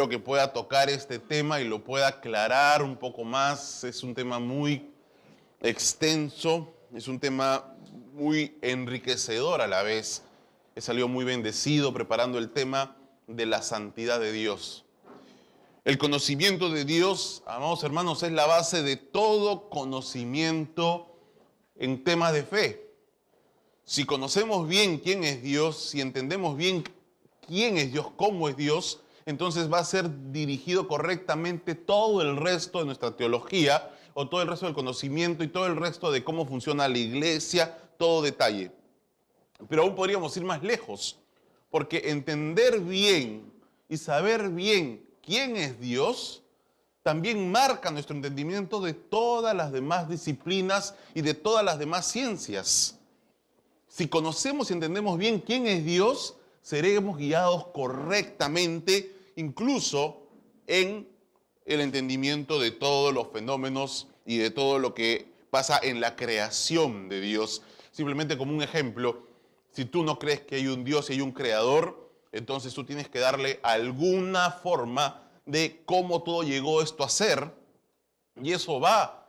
espero que pueda tocar este tema y lo pueda aclarar un poco más. Es un tema muy extenso, es un tema muy enriquecedor a la vez. He salido muy bendecido preparando el tema de la santidad de Dios. El conocimiento de Dios, amados hermanos, es la base de todo conocimiento en temas de fe. Si conocemos bien quién es Dios, si entendemos bien quién es Dios, cómo es Dios, entonces va a ser dirigido correctamente todo el resto de nuestra teología o todo el resto del conocimiento y todo el resto de cómo funciona la iglesia, todo detalle. Pero aún podríamos ir más lejos, porque entender bien y saber bien quién es Dios también marca nuestro entendimiento de todas las demás disciplinas y de todas las demás ciencias. Si conocemos y entendemos bien quién es Dios, seremos guiados correctamente, incluso en el entendimiento de todos los fenómenos y de todo lo que pasa en la creación de Dios. Simplemente como un ejemplo, si tú no crees que hay un Dios y hay un creador, entonces tú tienes que darle alguna forma de cómo todo llegó esto a ser, y eso va a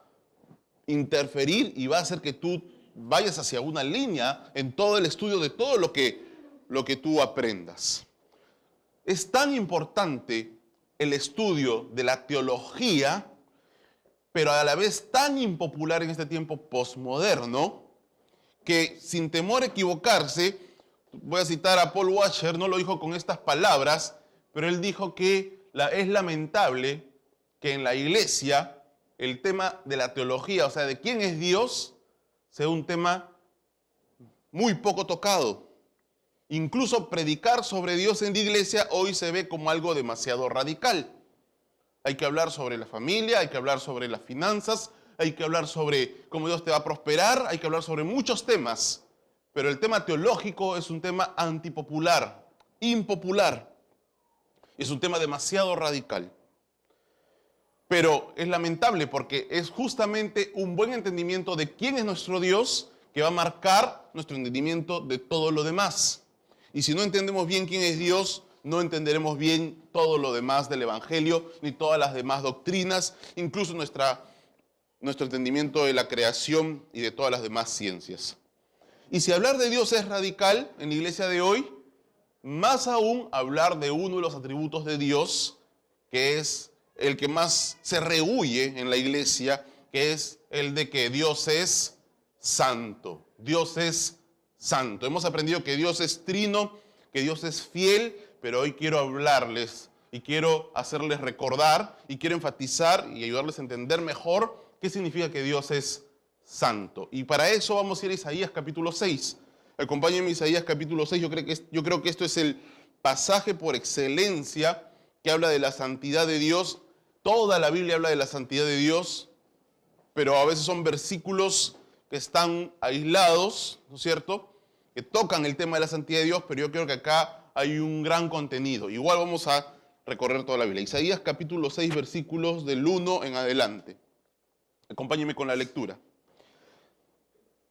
interferir y va a hacer que tú vayas hacia una línea en todo el estudio de todo lo que tú aprendas. Es tan importante el estudio de la teología, pero a la vez tan impopular en este tiempo posmoderno, que sin temor a equivocarse, voy a citar a Paul Washer, no lo dijo con estas palabras, pero él dijo que es lamentable que en la iglesia el tema de la teología, o sea, de quién es Dios, sea un tema muy poco tocado. Incluso predicar sobre Dios en la iglesia hoy se ve como algo demasiado radical. Hay que hablar sobre la familia, hay que hablar sobre las finanzas, hay que hablar sobre cómo Dios te va a prosperar, hay que hablar sobre muchos temas. Pero el tema teológico es un tema antipopular, impopular. Es un tema demasiado radical. Pero es lamentable porque es justamente un buen entendimiento de quién es nuestro Dios que va a marcar nuestro entendimiento de todo lo demás. Y si no entendemos bien quién es Dios, no entenderemos bien todo lo demás del Evangelio, ni todas las demás doctrinas, incluso nuestro entendimiento de la creación y de todas las demás ciencias. Y si hablar de Dios es radical en la iglesia de hoy, más aún hablar de uno de los atributos de Dios, que es el que más se rehúye en la iglesia, que es el de que Dios es santo. Dios es santo. Hemos aprendido que Dios es trino, que Dios es fiel, pero hoy quiero hablarles y quiero hacerles recordar y quiero enfatizar y ayudarles a entender mejor qué significa que Dios es santo. Y para eso vamos a ir a Isaías capítulo 6. Acompáñenme a Isaías capítulo 6. Yo creo que esto es el pasaje por excelencia que habla de la santidad de Dios. Toda la Biblia habla de la santidad de Dios, pero a veces son versículos que están aislados, ¿no es cierto?, que tocan el tema de la santidad de Dios, pero yo creo que acá hay un gran contenido. Igual vamos a recorrer toda la Biblia. Isaías capítulo 6, versículos del 1 en adelante. Acompáñenme con la lectura.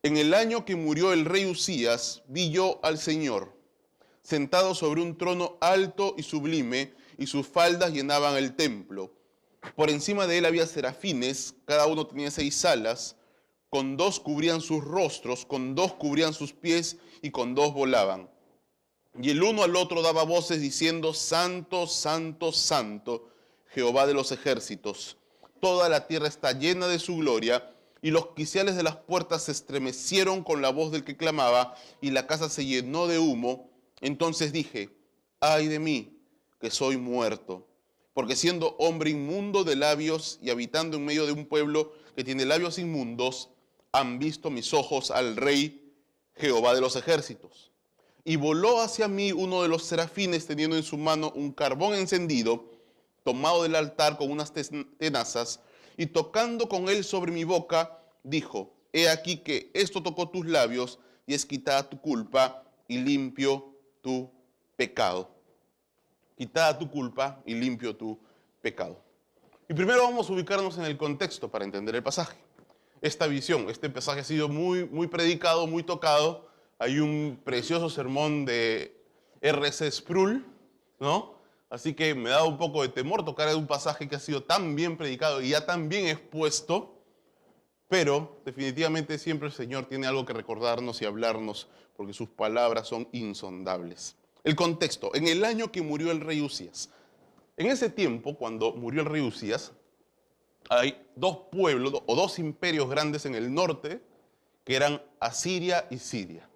En el año que murió el rey Usías, vi yo al Señor, sentado sobre un trono alto y sublime, y sus faldas llenaban el templo. Por encima de él había serafines, cada uno tenía 6 alas, con 2 cubrían sus rostros, con 2 cubrían sus pies, y con 2 volaban. Y el uno al otro daba voces diciendo: Santo, Santo, Santo, Jehová de los ejércitos. Toda la tierra está llena de su gloria. Y los quiciales de las puertas se estremecieron con la voz del que clamaba, y la casa se llenó de humo. Entonces dije: ay de mí, que soy muerto, porque siendo hombre inmundo de labios y habitando en medio de un pueblo que tiene labios inmundos, han visto mis ojos al Rey Jehová de los ejércitos. Y voló hacia mí uno de los serafines teniendo en su mano un carbón encendido, tomado del altar con unas tenazas, y tocando con él sobre mi boca, dijo: he aquí que esto tocó tus labios, y es quitada tu culpa y limpio tu pecado. Quitada tu culpa y limpio tu pecado. Y primero vamos a ubicarnos en el contexto para entender el pasaje. Esta visión, este pasaje ha sido muy predicado, muy tocado. Hay un precioso sermón de R.C. Sproul, ¿no?, Así que me da un poco de temor tocar un pasaje que ha sido tan bien predicado y ya tan bien expuesto, pero definitivamente siempre el Señor tiene algo que recordarnos y hablarnos, porque sus palabras son insondables. El contexto: en el año que murió el rey Usías. En ese tiempo, cuando murió el rey Usías, hay dos pueblos o dos imperios grandes en el norte, que eran Asiria y Siria.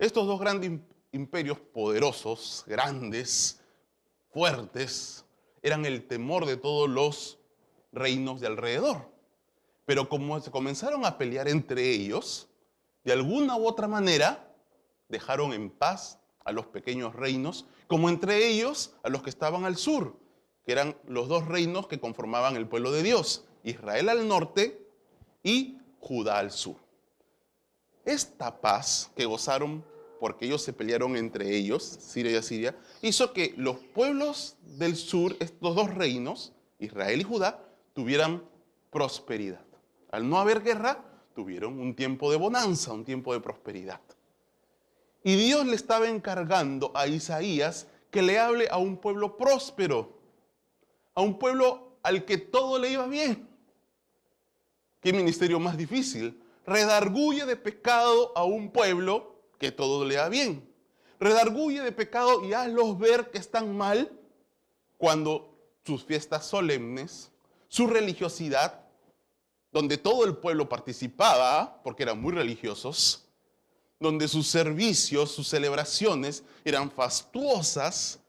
Estos dos grandes imperios poderosos, grandes, fuertes, eran el temor de todos los reinos de alrededor. Pero como se comenzaron a pelear entre ellos, de alguna u otra manera dejaron en paz a los pequeños reinos, como entre ellos a los que estaban al sur, que eran los dos reinos que conformaban el pueblo de Dios, Israel al norte y Judá al sur. Esta paz que gozaron porque ellos se pelearon entre ellos, Siria y Asiria, hizo que los pueblos del sur, estos dos reinos, Israel y Judá, tuvieran prosperidad. Al no haber guerra, tuvieron un tiempo de bonanza, un tiempo de prosperidad. Y Dios le estaba encargando a Isaías que le hable a un pueblo próspero, a un pueblo al que todo le iba bien. ¿Qué ministerio más difícil? Redarguye de pecado a un pueblo que todo le va bien. Redarguye de pecado y hazlos ver que están mal cuando sus fiestas solemnes, su religiosidad, donde todo el pueblo participaba, porque eran muy religiosos, donde sus servicios, sus celebraciones eran fastuosas,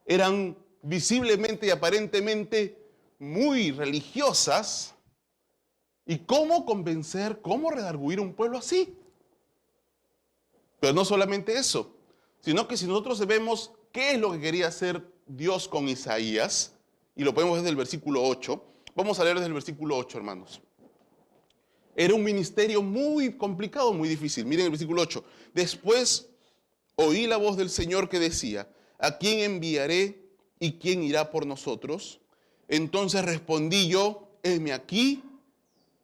eran visiblemente y aparentemente muy religiosas. ¿Y cómo convencer, cómo redarguir un pueblo así? Pero no solamente eso, sino que si nosotros vemos qué es lo que quería hacer Dios con Isaías, y lo podemos ver desde el versículo 8, vamos a leer desde el versículo 8, hermanos. Era un ministerio muy complicado, muy difícil. Miren el versículo 8. Después oí la voz del Señor que decía: ¿a quién enviaré y quién irá por nosotros? Entonces respondí yo: heme aquí,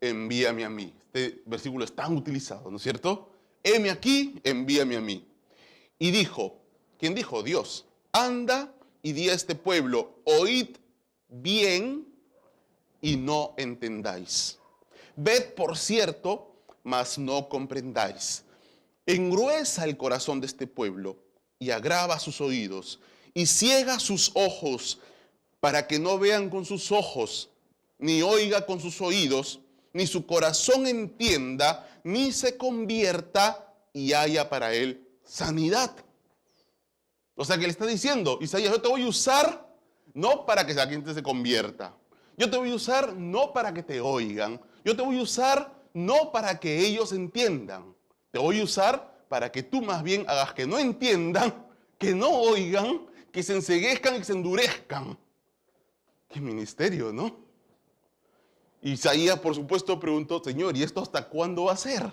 envíame a mí. Este versículo es tan utilizado, ¿no es cierto? Heme aquí, envíame a mí. Y dijo, ¿quién dijo? Dios: anda y di a este pueblo, oíd bien y no entendáis. Ved por cierto, mas no comprendáis. Engruesa el corazón de este pueblo y agrava sus oídos y ciega sus ojos, para que no vean con sus ojos, ni oiga con sus oídos, ni su corazón entienda, ni se convierta y haya para él sanidad. O sea que le está diciendo Isaías: yo te voy a usar no para que la gente se convierta. Yo te voy a usar no para que te oigan. Yo te voy a usar no para que ellos entiendan. Te voy a usar para que tú más bien hagas que no entiendan, que no oigan, que se enceguezcan y que se endurezcan. Qué ministerio, ¿no? Isaías, por supuesto, preguntó: Señor, ¿y esto hasta cuándo va a ser?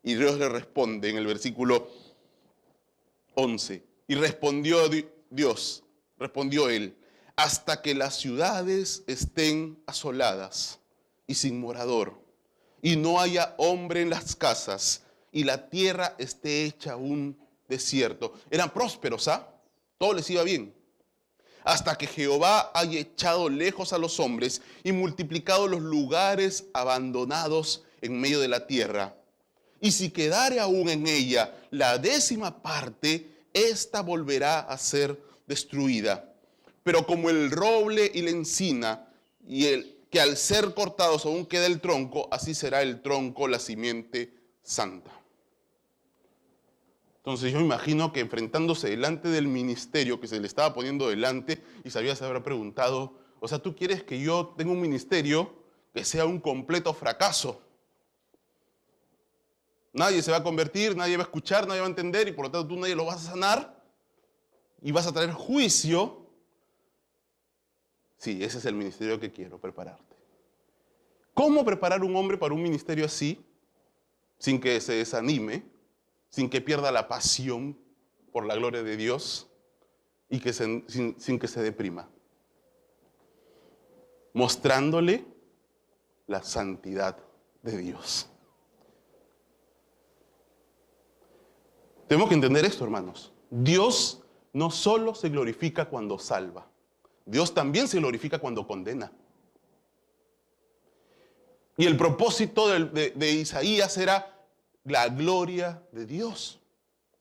Y Dios le responde en el versículo 11. Y respondió Dios, respondió él: hasta que las ciudades estén asoladas y sin morador, y no haya hombre en las casas, y la tierra esté hecha un desierto. Eran prósperos, ¿ah? Todo les iba bien. Hasta que Jehová haya echado lejos a los hombres y multiplicado los lugares abandonados en medio de la tierra. Y si quedare aún en ella la 10ª parte, ésta volverá a ser destruida. Pero como el roble y la encina, y que al ser cortados aún queda el tronco, así será el tronco, la simiente santa. Entonces yo imagino que enfrentándose delante del ministerio que se le estaba poniendo delante, Isaías se habrá preguntado: o sea, ¿tú quieres que yo tenga un ministerio que sea un completo fracaso? Nadie se va a convertir, nadie va a escuchar, nadie va a entender, y por lo tanto tú nadie lo vas a sanar y vas a traer juicio. Sí, ese es el ministerio que quiero prepararte. ¿Cómo preparar un hombre para un ministerio así, sin que se desanime, sin que pierda la pasión por la gloria de Dios y que sin que se deprima? Mostrándole la santidad de Dios. Tenemos que entender esto, hermanos. Dios no solo se glorifica cuando salva, Dios también se glorifica cuando condena. Y el propósito de Isaías era la gloria de Dios,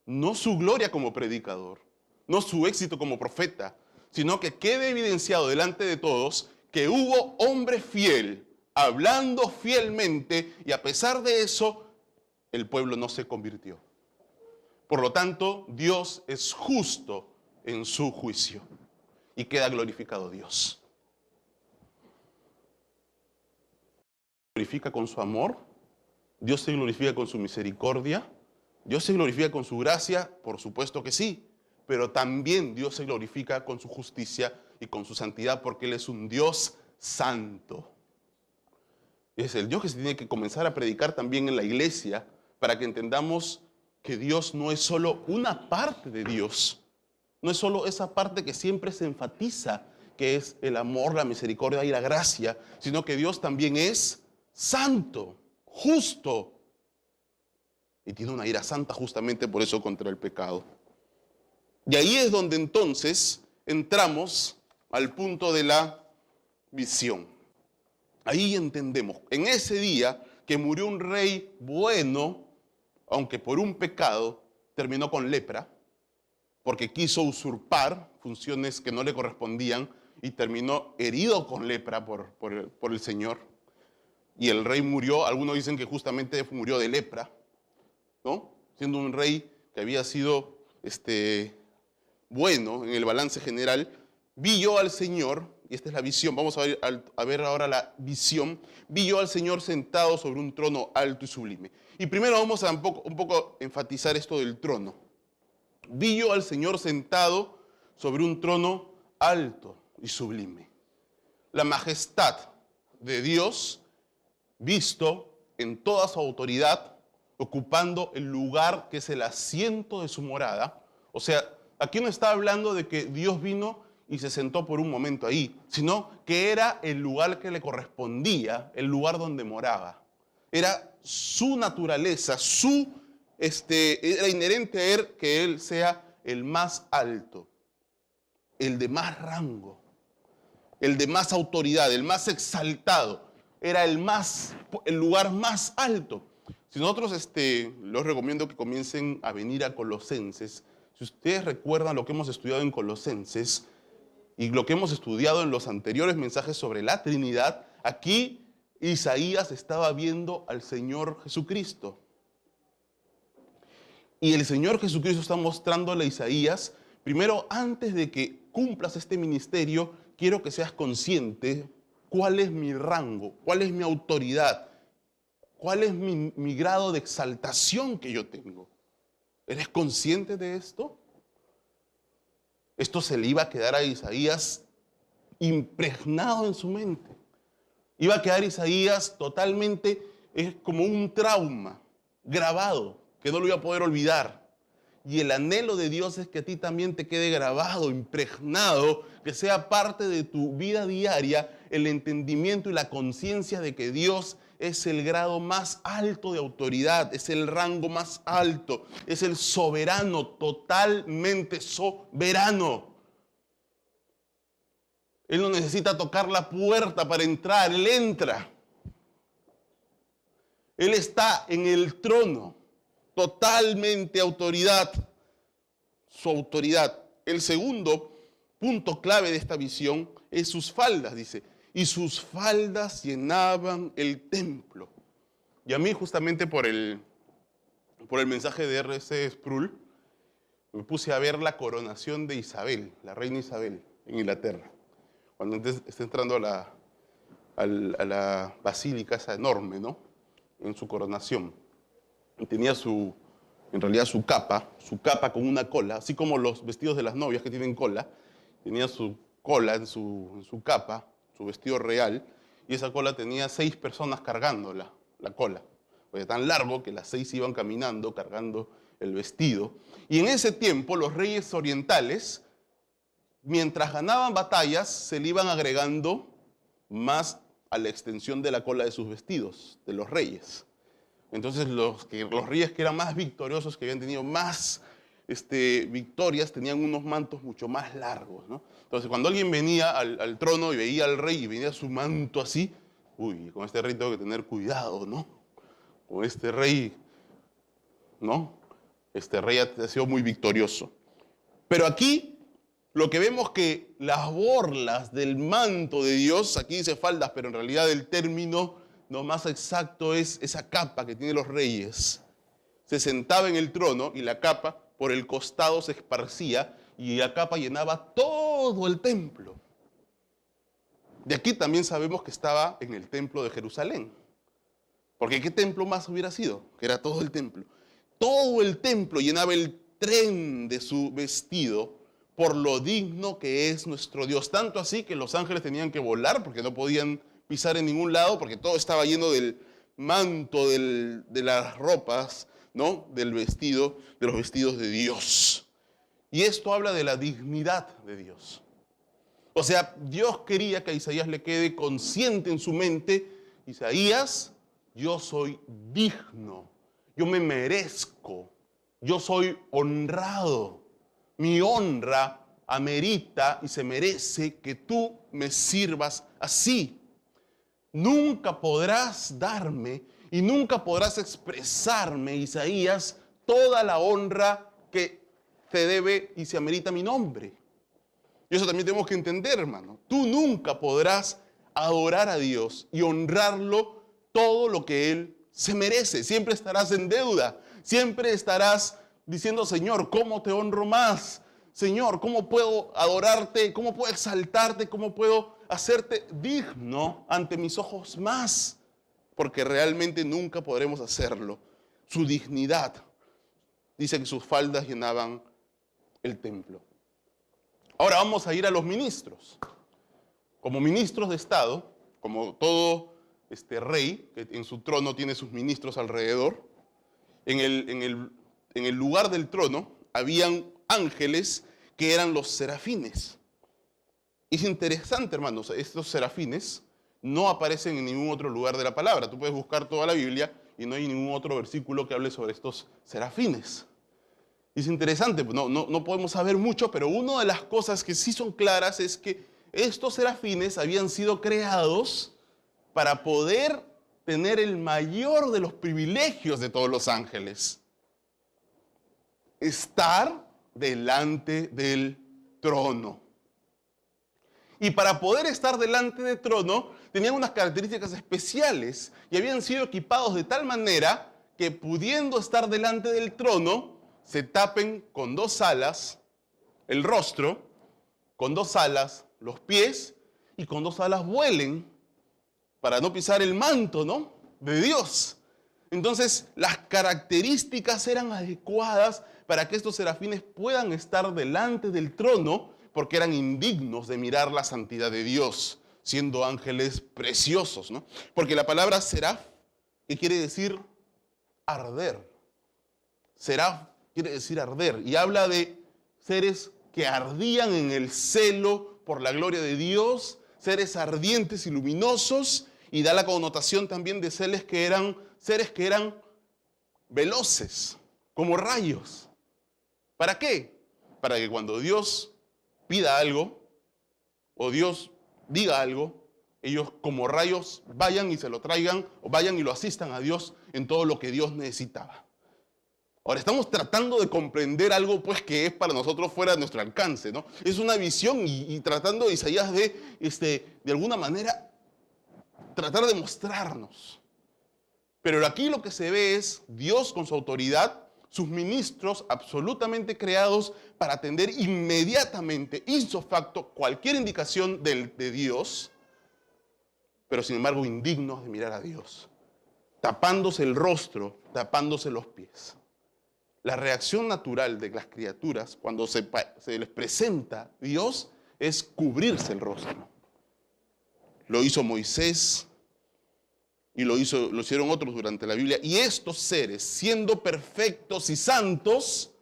no su gloria como predicador, no su éxito como profeta, sino que quede evidenciado delante de todos que hubo hombre fiel, hablando fielmente, y a pesar de eso, el pueblo no se convirtió. Por lo tanto, Dios es justo en su juicio y queda glorificado Dios. Se glorifica con su amor, Dios se glorifica con su misericordia, Dios se glorifica con su gracia, por supuesto que sí, pero también Dios se glorifica con su justicia y con su santidad, porque Él es un Dios santo. Es el Dios que se tiene que comenzar a predicar también en la iglesia, para que entendamos que Dios no es solo una parte de Dios, no es solo esa parte que siempre se enfatiza, que es el amor, la misericordia y la gracia, sino que Dios también es santo, justo, y tiene una ira santa justamente por eso contra el pecado. Y ahí es donde entonces entramos al punto de la visión. Ahí entendemos, en ese día que murió un rey bueno, aunque por un pecado, terminó con lepra, porque quiso usurpar funciones que no le correspondían y terminó herido con lepra por el Señor. Y el rey murió, algunos dicen que justamente murió de lepra, ¿no? Siendo un rey que había sido bueno en el balance general, vi yo al Señor, y esta es la visión, vamos a ver ahora la visión, vi yo al Señor sentado sobre un trono alto y sublime. Y primero vamos a un poco enfatizar esto del trono. Vi yo al Señor sentado sobre un trono alto y sublime. La majestad de Dios visto en toda su autoridad, ocupando el lugar que es el asiento de su morada. O sea, aquí no está hablando de que Dios vino y se sentó por un momento ahí, sino que era el lugar que le correspondía, el lugar donde moraba. Era su naturaleza, era inherente a él que él sea el más alto, el de más rango, el de más autoridad, el más exaltado. Era el lugar más alto. Si nosotros les recomiendo que comiencen a venir a Colosenses. Si ustedes recuerdan lo que hemos estudiado en Colosenses y lo que hemos estudiado en los anteriores mensajes sobre la Trinidad, aquí Isaías estaba viendo al Señor Jesucristo. Y el Señor Jesucristo está mostrándole a Isaías, primero, antes de que cumplas este ministerio, quiero que seas consciente cuál es mi rango, cuál es mi autoridad, cuál es mi grado de exaltación que yo tengo. ¿Eres consciente de esto? Esto se le iba a quedar a Isaías impregnado en su mente. Iba a quedar Isaías totalmente, es como un trauma grabado, que no lo iba a poder olvidar. Y el anhelo de Dios es que a ti también te quede grabado, impregnado, que sea parte de tu vida diaria el entendimiento y la conciencia de que Dios es el grado más alto de autoridad, es el rango más alto, es el soberano, totalmente soberano. Él no necesita tocar la puerta para entrar, Él entra. Él está en el trono, totalmente autoridad, su autoridad. El segundo punto clave de esta visión es sus faldas, dice. Y sus faldas llenaban el templo. Y a mí justamente por el mensaje de R.C. Sproul, me puse a ver la coronación de Isabel, la reina Isabel, en Inglaterra. Cuando está entrando a la basílica esa enorme, ¿no? En su coronación. Y tenía en realidad su capa con una cola, así como los vestidos de las novias que tienen cola, tenía su cola en su capa, su vestido real, y esa cola tenía 6 personas cargando la cola. Fue tan largo que las 6 iban caminando, cargando el vestido. Y en ese tiempo los reyes orientales, mientras ganaban batallas, se le iban agregando más a la extensión de la cola de sus vestidos, de los reyes. Entonces los reyes que eran más victoriosos, que habían tenido más victorias tenían unos mantos mucho más largos, ¿no? Entonces, cuando alguien venía al trono y veía al rey y venía su manto así, uy, con este rey tengo que tener cuidado, ¿no? Con este rey, ¿no? Este rey ha sido muy victorioso. Pero aquí lo que vemos que las borlas del manto de Dios, aquí dice faldas, pero en realidad el término no más exacto es esa capa que tienen los reyes. Se sentaba en el trono y la capa por el costado se esparcía y la capa llenaba todo el templo. De aquí también sabemos que estaba en el templo de Jerusalén. Porque ¿qué templo más hubiera sido? Que era todo el templo. Todo el templo llenaba el tren de su vestido por lo digno que es nuestro Dios. Tanto así que los ángeles tenían que volar porque no podían pisar en ningún lado porque todo estaba lleno del manto, de las ropas, ¿no? Del vestido, de los vestidos de Dios. Y esto habla de la dignidad de Dios. O sea, Dios quería que a Isaías le quede consciente en su mente, Isaías, yo soy digno, yo me merezco, yo soy honrado. Mi honra amerita y se merece que tú me sirvas así. Nunca podrás darme y nunca podrás expresarme, Isaías, toda la honra que te debe y se amerita mi nombre. Y eso también tenemos que entender, hermano. Tú nunca podrás adorar a Dios y honrarlo todo lo que Él se merece. Siempre estarás en deuda. Siempre estarás diciendo, Señor, ¿cómo te honro más? Señor, ¿cómo puedo adorarte? ¿Cómo puedo exaltarte? ¿Cómo puedo hacerte digno ante mis ojos más? Porque realmente nunca podremos hacerlo. Su dignidad, dice que sus faldas llenaban el templo. Ahora vamos a ir a los ministros. Como ministros de Estado, como todo rey, que en su trono tiene sus ministros alrededor, en el lugar del trono habían ángeles que eran los serafines. Y es interesante, hermanos, estos serafines no aparecen en ningún otro lugar de la palabra. Tú puedes buscar toda la Biblia y no hay ningún otro versículo que hable sobre estos serafines. Y es interesante, no podemos saber mucho, pero una de las cosas que sí son claras es que estos serafines habían sido creados para poder tener el mayor de los privilegios de todos los ángeles. Estar delante del trono. Y para poder estar delante del trono, tenían unas características especiales y habían sido equipados de tal manera que pudiendo estar delante del trono, se tapen con 2 alas el rostro, con 2 alas los pies y con 2 alas vuelen para no pisar el manto, ¿no?, de Dios. Entonces, las características eran adecuadas para que estos serafines puedan estar delante del trono porque eran indignos de mirar la santidad de Dios, siendo ángeles preciosos, ¿no? Porque la palabra seraf, que quiere decir arder. Seraf quiere decir arder y habla de seres que ardían en el celo por la gloria de Dios, seres ardientes y luminosos, y da la connotación también de seres que eran veloces, como rayos. ¿Para qué? Para que cuando Dios pida algo o Dios diga algo, ellos como rayos vayan y se lo traigan o vayan y lo asistan a Dios en todo lo que Dios necesitaba. Ahora, estamos tratando de comprender algo pues que es para nosotros fuera de nuestro alcance, ¿no? Es una visión y tratando Isaías de alguna manera tratar de mostrarnos. Pero aquí lo que se ve es Dios con su autoridad, sus ministros absolutamente creados para atender inmediatamente, ipso facto, cualquier indicación de Dios, pero sin embargo indignos de mirar a Dios, tapándose el rostro, tapándose los pies. La reacción natural de las criaturas cuando se les presenta Dios es cubrirse el rostro. Lo hizo Moisés y lo hicieron otros durante la Biblia. Y estos seres, siendo perfectos y santos,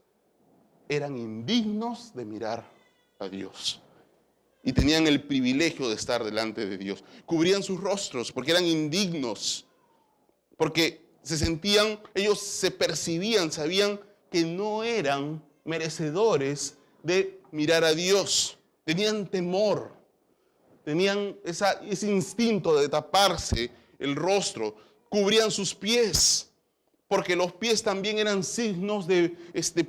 eran indignos de mirar a Dios. Y tenían el privilegio de estar delante de Dios. Cubrían sus rostros porque eran indignos, porque se sentían, ellos se percibían, sabían que no eran merecedores de mirar a Dios. Tenían temor, tenían ese instinto de taparse el rostro, cubrían sus pies, porque los pies también eran signos de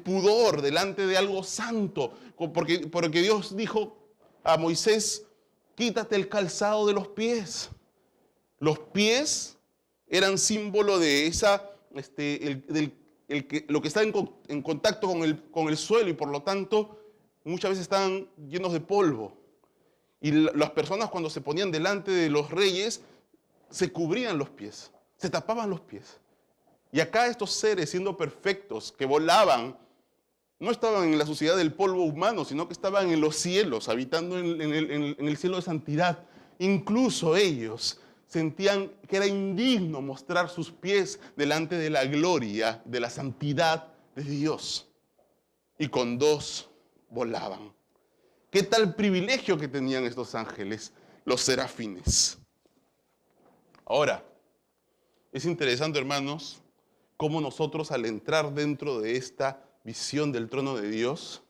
pudor delante de algo santo, porque Dios dijo a Moisés, quítate el calzado de los pies. Los pies eran símbolo de lo que está en contacto con el suelo, y por lo tanto muchas veces estaban llenos de polvo. Y las personas, cuando se ponían delante de los reyes, se cubrían los pies, se tapaban los pies. Y acá estos seres, siendo perfectos, que volaban, no estaban en la suciedad del polvo humano, sino que estaban en los cielos, habitando en el cielo de santidad. Incluso ellos sentían que era indigno mostrar sus pies delante de la gloria, de la santidad de Dios. Y con dos volaban. ¿Qué tal privilegio que tenían estos ángeles, los serafines? Ahora, es interesante, hermanos, cómo nosotros, al entrar dentro de esta visión del trono de Dios,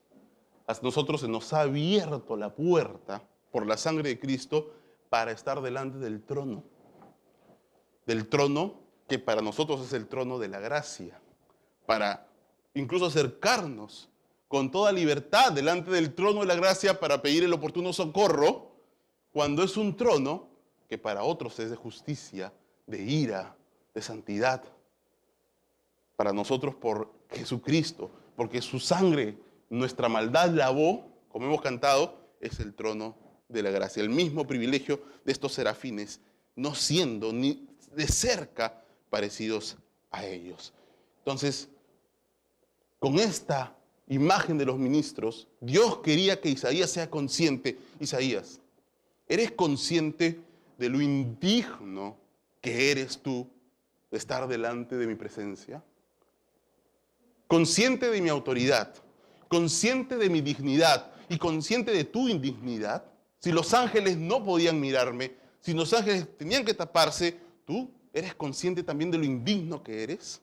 a nosotros se nos ha abierto la puerta por la sangre de Cristo para estar delante del trono que para nosotros es el trono de la gracia, para incluso acercarnos con toda libertad delante del trono de la gracia para pedir el oportuno socorro, cuando es un trono que para otros es de justicia, de ira, de santidad. Para nosotros, por Jesucristo, porque su sangre nuestra maldad lavó, como hemos cantado, es el trono de la gracia. El mismo privilegio de estos serafines, no siendo ni de cerca parecidos a ellos. Entonces, con esta imagen de los ministros, Dios quería que Isaías sea consciente. Isaías, ¿eres consciente de lo indigno que eres tú de estar delante de mi presencia? Consciente de mi autoridad, consciente de mi dignidad y consciente de tu indignidad. Si los ángeles no podían mirarme, si los ángeles tenían que taparse, ¿tú eres consciente también de lo indigno que eres?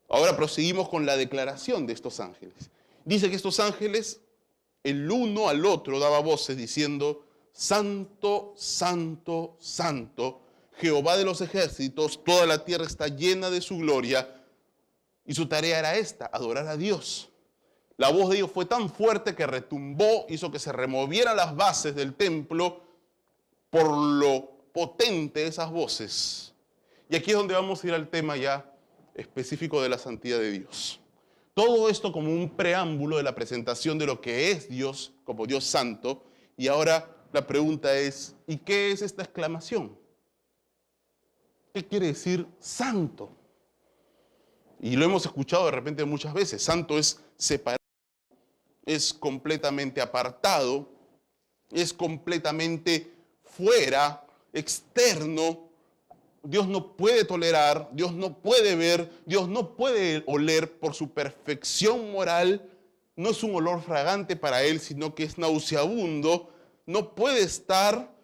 Ahora proseguimos con la declaración de estos ángeles. Dice que estos ángeles, el uno al otro, daba voces diciendo, Santo, Santo, Santo, Jehová de los ejércitos, toda la tierra está llena de su gloria. Y su tarea era esta, adorar a Dios. La voz de ellos fue tan fuerte que retumbó, hizo que se removieran las bases del templo por lo potente de esas voces. Y aquí es donde vamos a ir al tema ya específico de la santidad de Dios. Todo esto como un preámbulo de la presentación de lo que es Dios como Dios santo. Y ahora la pregunta es, ¿y qué es esta exclamación? ¿Qué quiere decir santo? Y lo hemos escuchado de repente muchas veces. Santo es separado, es completamente apartado, es completamente fuera, externo. Dios no puede tolerar, Dios no puede ver, Dios no puede oler por su perfección moral. No es un olor fragante para Él, sino que es nauseabundo. No puede estar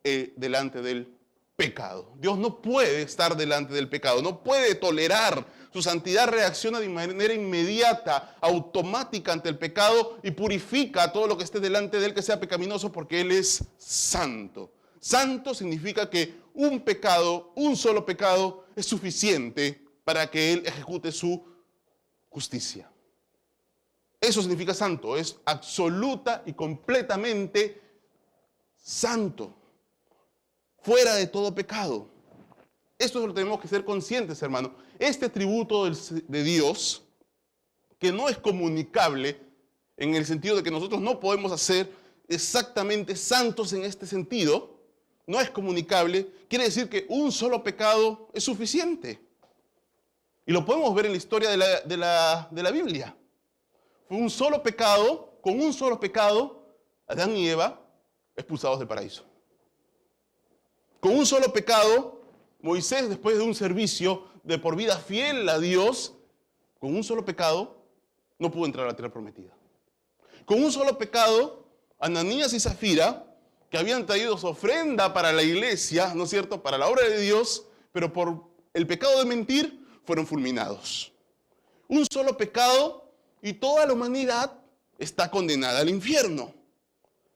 delante del pecado. Dios no puede estar delante del pecado, no puede tolerar. Su santidad reacciona de manera inmediata, automática ante el pecado y purifica todo lo que esté delante de Él que sea pecaminoso, porque Él es santo. Santo significa que un pecado, un solo pecado, es suficiente para que Él ejecute su justicia. Eso significa santo, es absoluta y completamente santo, fuera de todo pecado. Esto es lo que tenemos que ser conscientes, hermano. Este atributo de Dios, que no es comunicable en el sentido de que nosotros no podemos hacer exactamente santos en este sentido, no es comunicable, quiere decir que un solo pecado es suficiente. Y lo podemos ver en la historia de la Biblia. Fue un solo pecado, con un solo pecado, Adán y Eva expulsados del paraíso. Con un solo pecado, Moisés, después de un servicio de por vida fiel a Dios, con un solo pecado, no pudo entrar a la tierra prometida. Con un solo pecado, Ananías y Zafira, que habían traído su ofrenda para la iglesia, ¿no es cierto?, para la obra de Dios, pero por el pecado de mentir, fueron fulminados. Un solo pecado, y toda la humanidad está condenada al infierno.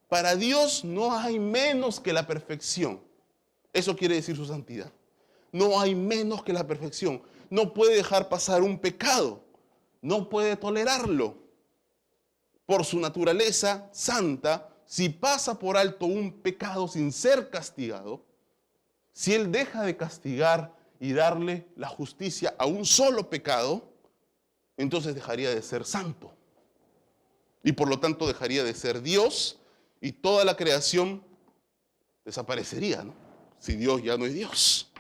Para Dios no hay menos que la perfección. Eso quiere decir su santidad. No hay menos que la perfección. No puede dejar pasar un pecado. No puede tolerarlo. Por su naturaleza santa, si pasa por alto un pecado sin ser castigado, si Él deja de castigar y darle la justicia a un solo pecado, entonces dejaría de ser santo. Y por lo tanto dejaría de ser Dios y toda la creación desaparecería, ¿no? Si Dios ya no es Dios,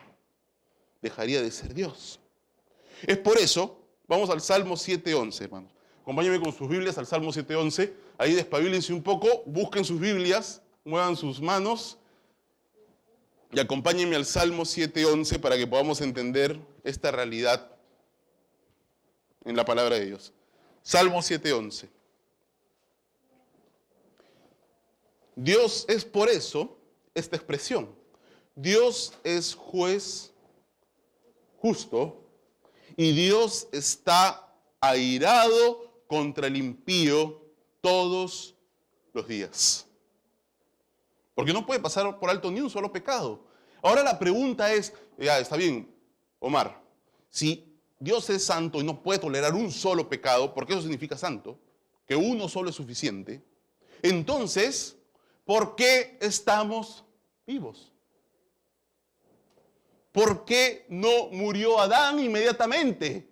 dejaría de ser Dios. Es por eso, vamos al Salmo 7:11, hermanos. Acompáñenme con sus Biblias al Salmo 7:11. Ahí despabilense un poco, busquen sus Biblias, muevan sus manos y acompáñenme al Salmo 7:11 para que podamos entender esta realidad en la palabra de Dios. Salmo 7:11. Dios es por eso esta expresión. Dios es juez justo y Dios está airado contra el impío todos los días. Porque no puede pasar por alto ni un solo pecado. Ahora la pregunta es, ya está bien, Omar, si Dios es santo y no puede tolerar un solo pecado, porque eso significa santo, que uno solo es suficiente, entonces, ¿por qué estamos vivos? ¿Por qué no murió Adán inmediatamente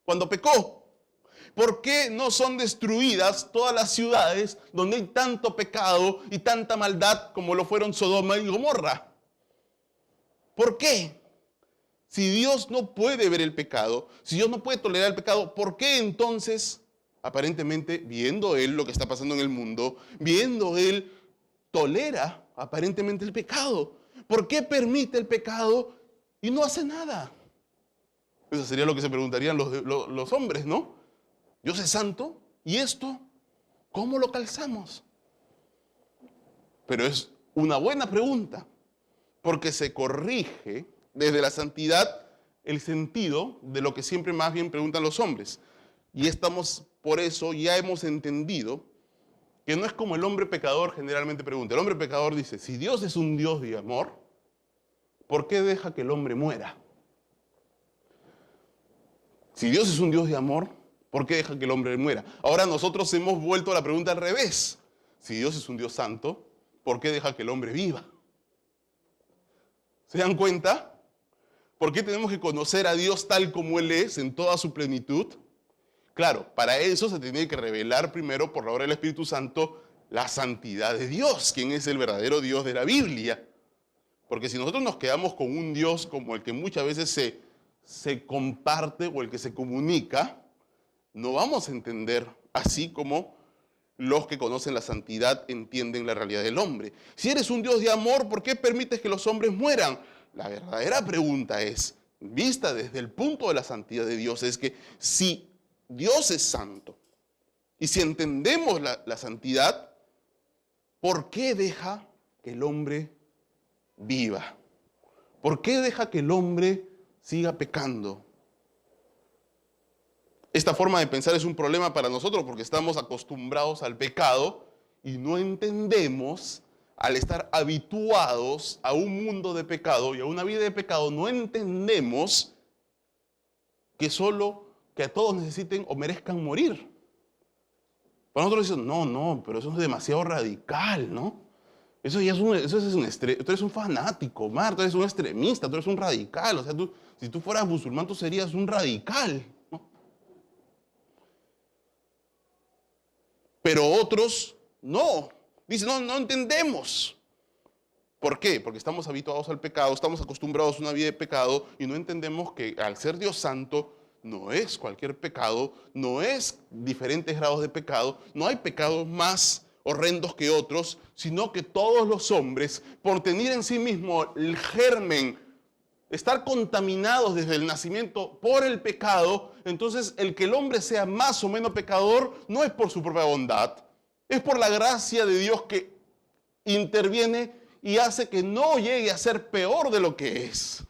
cuando pecó? ¿Por qué no son destruidas todas las ciudades donde hay tanto pecado y tanta maldad como lo fueron Sodoma y Gomorra? ¿Por qué? Si Dios no puede ver el pecado, si Dios no puede tolerar el pecado, ¿por qué entonces, aparentemente, viendo Él lo que está pasando en el mundo, viendo Él, tolera aparentemente el pecado? ¿Por qué permite el pecado y no hace nada? Eso sería lo que se preguntarían los hombres, ¿no? Dios es santo, ¿y esto cómo lo calzamos? Pero es una buena pregunta, porque se corrige desde la santidad el sentido de lo que siempre más bien preguntan los hombres. Y por eso ya hemos entendido que no es como el hombre pecador generalmente pregunta. El hombre pecador dice, si Dios es un Dios de amor, ¿por qué deja que el hombre muera? Si Dios es un Dios de amor, ¿por qué deja que el hombre muera? Ahora nosotros hemos vuelto a la pregunta al revés. Si Dios es un Dios santo, ¿por qué deja que el hombre viva? ¿Se dan cuenta? ¿Por qué tenemos que conocer a Dios tal como Él es, en toda su plenitud? Claro, para eso se tiene que revelar primero, por la obra del Espíritu Santo, la santidad de Dios, quien es el verdadero Dios de la Biblia. Porque si nosotros nos quedamos con un Dios como el que muchas veces se comparte o el que se comunica, no vamos a entender así como los que conocen la santidad entienden la realidad del hombre. Si eres un Dios de amor, ¿por qué permites que los hombres mueran? La verdadera pregunta es, vista desde el punto de la santidad de Dios, es que si Dios es santo y si entendemos la santidad, ¿por qué deja que el hombre viva? ¿Por qué deja que el hombre siga pecando? Esta forma de pensar es un problema para nosotros porque estamos acostumbrados al pecado y no entendemos, al estar habituados a un mundo de pecado y a una vida de pecado, no entendemos que a todos necesiten o merezcan morir. Para nosotros dicen, no, pero eso es demasiado radical, ¿no? Eso es tú eres un fanático, Mar, tú eres un extremista, tú eres un radical. O sea, si tú fueras musulmán, tú serías un radical, ¿no? Pero otros no. Dicen, no entendemos. ¿Por qué? Porque estamos habituados al pecado, estamos acostumbrados a una vida de pecado y no entendemos que al ser Dios santo no es cualquier pecado, no es diferentes grados de pecado, no hay pecados más horrendos que otros, sino que todos los hombres, por tener en sí mismo el germen, estar contaminados desde el nacimiento por el pecado, entonces el que el hombre sea más o menos pecador no es por su propia bondad, es por la gracia de Dios que interviene y hace que no llegue a ser peor de lo que es.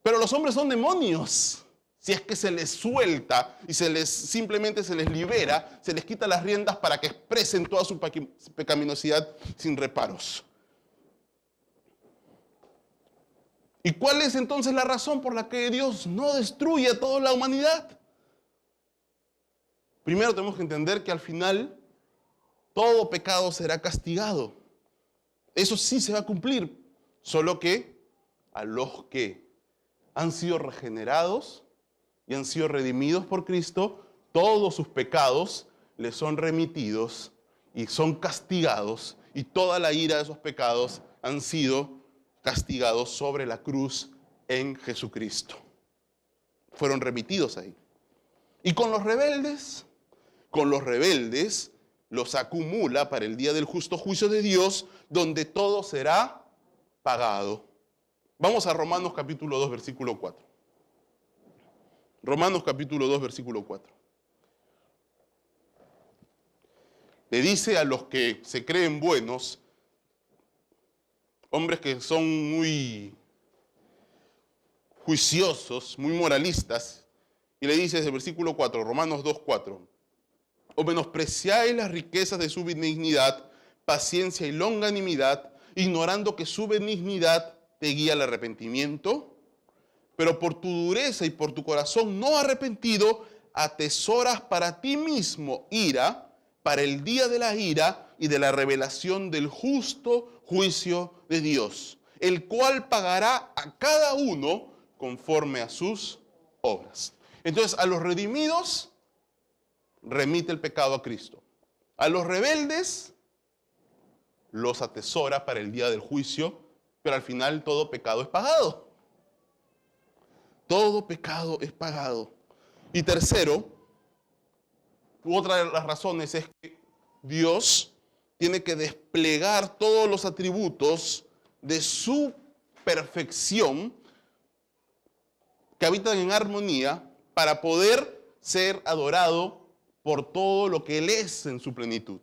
Pero los hombres son demonios, Si es que se les suelta y simplemente se les libera, se les quita las riendas para que expresen toda su pecaminosidad sin reparos. ¿Y cuál es entonces la razón por la que Dios no destruye a toda la humanidad? Primero tenemos que entender que al final todo pecado será castigado. Eso sí se va a cumplir, solo que a los que han sido regenerados y han sido redimidos por Cristo, todos sus pecados les son remitidos y son castigados, y toda la ira de esos pecados han sido castigados sobre la cruz en Jesucristo. Fueron remitidos ahí. Y con los rebeldes los acumula para el día del justo juicio de Dios, donde todo será pagado. Vamos a Romanos capítulo 2, versículo 4. Romanos capítulo 2, versículo 4. Le dice a los que se creen buenos, hombres que son muy juiciosos, muy moralistas, y le dice desde el versículo 4, Romanos 2, 4, o menospreciáis las riquezas de su benignidad, paciencia y longanimidad, ignorando que su benignidad te guía al arrepentimiento, pero por tu dureza y por tu corazón no arrepentido, atesoras para ti mismo ira, para el día de la ira y de la revelación del justo juicio de Dios, el cual pagará a cada uno conforme a sus obras. Entonces, a los redimidos remite el pecado a Cristo. A los rebeldes los atesora para el día del juicio, pero al final todo pecado es pagado. Todo pecado es pagado. Y tercero, otra de las razones es que Dios tiene que desplegar todos los atributos de su perfección que habitan en armonía para poder ser adorado por todo lo que Él es en su plenitud.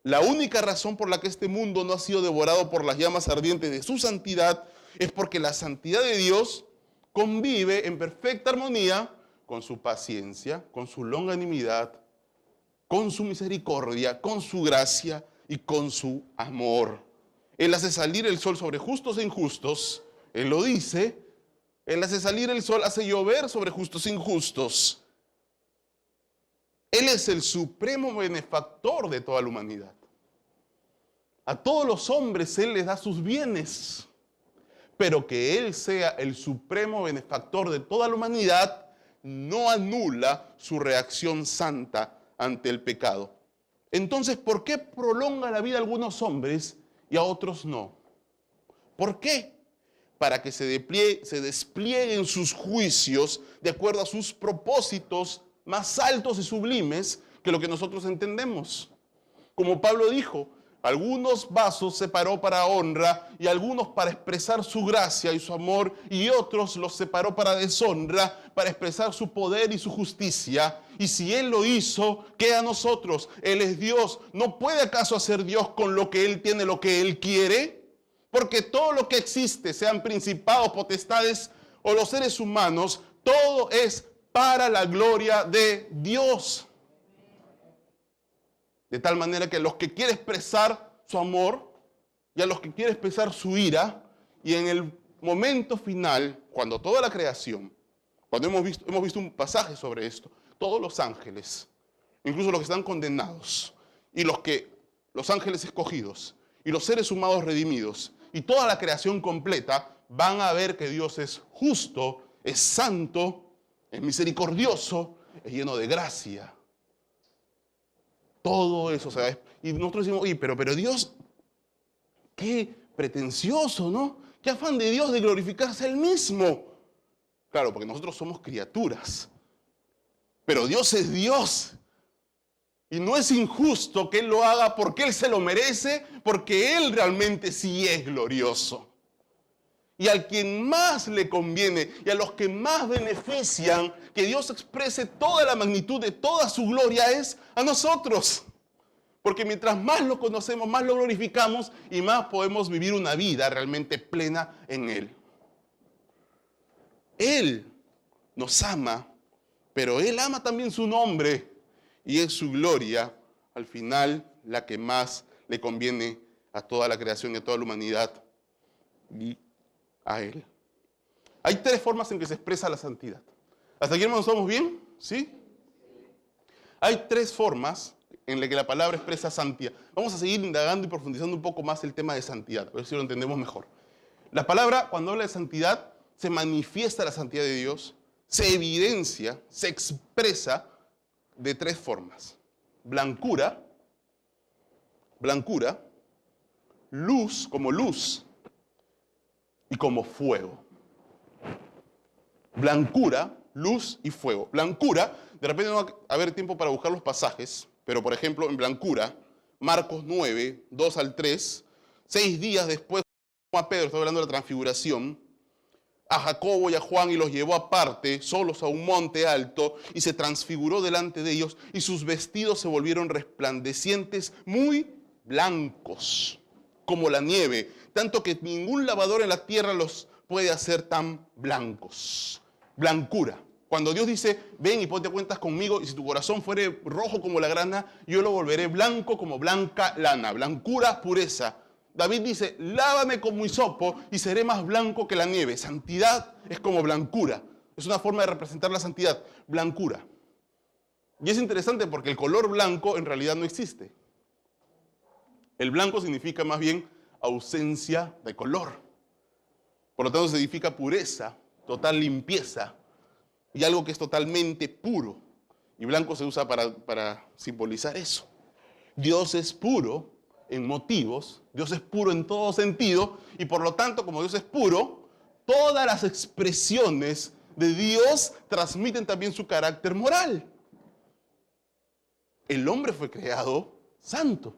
La única razón por la que este mundo no ha sido devorado por las llamas ardientes de su santidad es porque la santidad de Dios convive en perfecta armonía con su paciencia, con su longanimidad, con su misericordia, con su gracia y con su amor. Él hace salir el sol sobre justos e injustos. Él lo dice. Él hace salir el sol, hace llover sobre justos e injustos. Él es el supremo benefactor de toda la humanidad. A todos los hombres Él les da sus bienes. Pero que Él sea el supremo benefactor de toda la humanidad no anula su reacción santa ante el pecado. Entonces, ¿por qué prolonga la vida a algunos hombres y a otros no? ¿Por qué? Para que se desplieguen sus juicios de acuerdo a sus propósitos más altos y sublimes que lo que nosotros entendemos. Como Pablo dijo, algunos vasos separó para honra y algunos para expresar su gracia y su amor, y otros los separó para deshonra, para expresar su poder y su justicia. Y si Él lo hizo, ¿qué a nosotros? Él es Dios. ¿No puede acaso hacer Dios con lo que Él tiene, lo que Él quiere? Porque todo lo que existe, sean principados, potestades o los seres humanos, todo es para la gloria de Dios. De tal manera que a los que quiere expresar su amor y a los que quiere expresar su ira, y en el momento final, cuando toda la creación, cuando hemos visto un pasaje sobre esto, todos los ángeles, incluso los que están condenados, y los ángeles escogidos, y los seres humanos redimidos, y toda la creación completa, van a ver que Dios es justo, es santo, es misericordioso, es lleno de gracia. Todo eso, ¿sabes? Y nosotros decimos, oye, pero Dios, qué pretencioso, ¿no? Qué afán de Dios de glorificarse Él mismo. Claro, porque nosotros somos criaturas. Pero Dios es Dios. Y no es injusto que Él lo haga porque Él se lo merece, porque Él realmente sí es glorioso. Y al quien más le conviene y a los que más benefician que Dios exprese toda la magnitud de toda su gloria es a nosotros. Porque mientras más lo conocemos, más lo glorificamos y más podemos vivir una vida realmente plena en Él. Él nos ama, pero Él ama también su nombre y es su gloria, al final, la que más le conviene a toda la creación y a toda la humanidad y a Él. Hay tres formas en que se expresa la santidad. ¿Hasta aquí, hermanos, estamos bien? ¿Sí? Hay tres formas en las que la palabra expresa santidad. Vamos a seguir indagando y profundizando un poco más el tema de santidad, a ver si lo entendemos mejor. La palabra, cuando habla de santidad, se manifiesta la santidad de Dios, se evidencia, se expresa de tres formas. Blancura, luz y como fuego. Blancura, luz y fuego. Blancura, de repente no va a haber tiempo para buscar los pasajes, pero por ejemplo en blancura, Marcos 9, 2 al 3, 6 días después, a Pedro, está hablando de la transfiguración, a Jacobo y a Juan y los llevó aparte, solos a un monte alto, y se transfiguró delante de ellos, y sus vestidos se volvieron resplandecientes, muy blancos, como la nieve, tanto que ningún lavador en la tierra los puede hacer tan blancos. Blancura. Cuando Dios dice, ven y ponte cuentas conmigo, y si tu corazón fuere rojo como la grana, yo lo volveré blanco como blanca lana. Blancura, pureza. David dice, lávame como hisopo y seré más blanco que la nieve. Santidad es como blancura. Es una forma de representar la santidad. Blancura. Y es interesante porque el color blanco en realidad no existe. El blanco significa más bien ausencia de color. Por lo tanto, significa pureza, total limpieza y algo que es totalmente puro. Y blanco se usa para simbolizar eso. Dios es puro en motivos, Dios es puro en todo sentido, y por lo tanto, como Dios es puro, todas las expresiones de Dios transmiten también su carácter moral. El hombre fue creado santo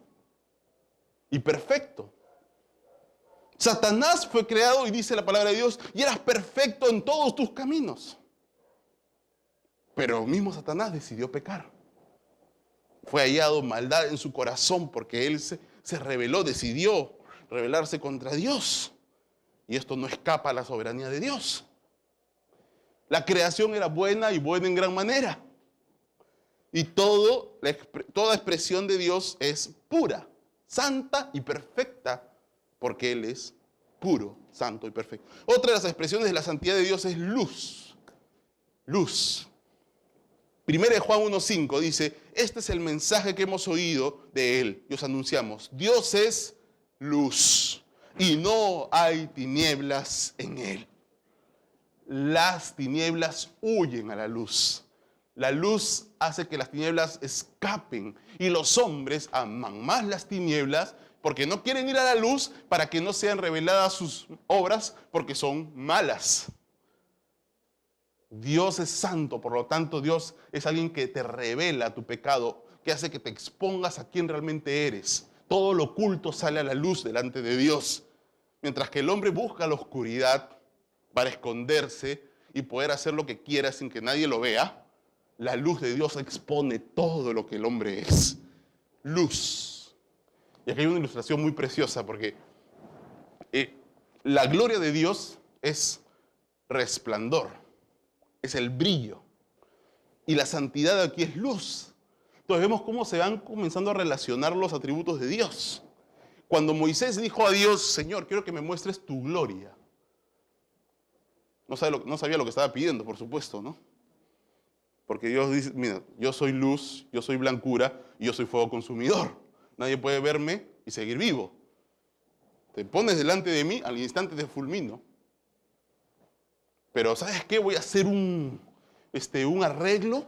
y perfecto. Satanás fue creado, y dice la palabra de Dios, y eras perfecto en todos tus caminos. Pero mismo Satanás decidió pecar. Fue hallado maldad en su corazón porque él se rebeló, decidió rebelarse contra Dios. Y esto no escapa a la soberanía de Dios. La creación era buena y buena en gran manera. Y toda expresión de Dios es pura, santa y perfecta, porque Él es puro, santo y perfecto. Otra de las expresiones de la santidad de Dios es luz. Luz. 1 Juan 1:5 dice, este es el mensaje que hemos oído de Él y os anunciamos. Dios es luz y no hay tinieblas en Él. Las tinieblas huyen a la luz. La luz hace que las tinieblas escapen y los hombres aman más las tinieblas porque no quieren ir a la luz para que no sean reveladas sus obras porque son malas. Dios es santo, por lo tanto Dios es alguien que te revela tu pecado, que hace que te expongas a quien realmente eres. Todo lo oculto sale a la luz delante de Dios, mientras que el hombre busca la oscuridad para esconderse y poder hacer lo que quiera sin que nadie lo vea. La luz de Dios expone todo lo que el hombre es. Luz. Y aquí hay una ilustración muy preciosa porque la gloria de Dios es resplandor, es el brillo. Y la santidad aquí es luz. Entonces vemos cómo se van comenzando a relacionar los atributos de Dios. Cuando Moisés dijo a Dios, Señor, quiero que me muestres tu gloria. No sabía lo que estaba pidiendo, por supuesto, ¿no? Porque Dios dice, mira, yo soy luz, yo soy blancura y yo soy fuego consumidor. Nadie puede verme y seguir vivo. Te pones delante de mí, al instante te fulmino. Pero ¿sabes qué? Voy a hacer un arreglo.